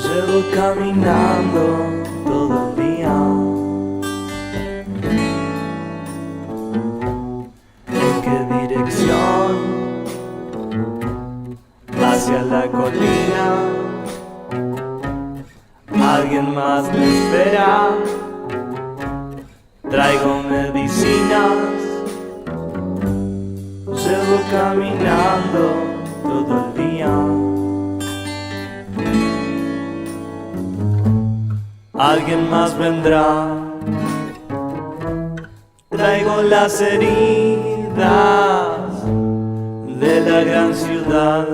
Llevo caminando todo el día. ¿En qué dirección? Hacia la colina. Alguien más me espera. Traigo medicinas. Llevo caminando todo el día. Alguien más vendrá. Traigo las heridas de la gran ciudad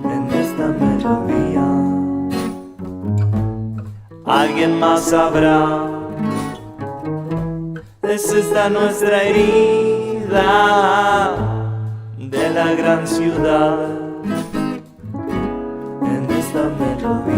en esta melodía. Alguien más habrá. Es esta nuestra herida de la gran ciudad en esta melodía.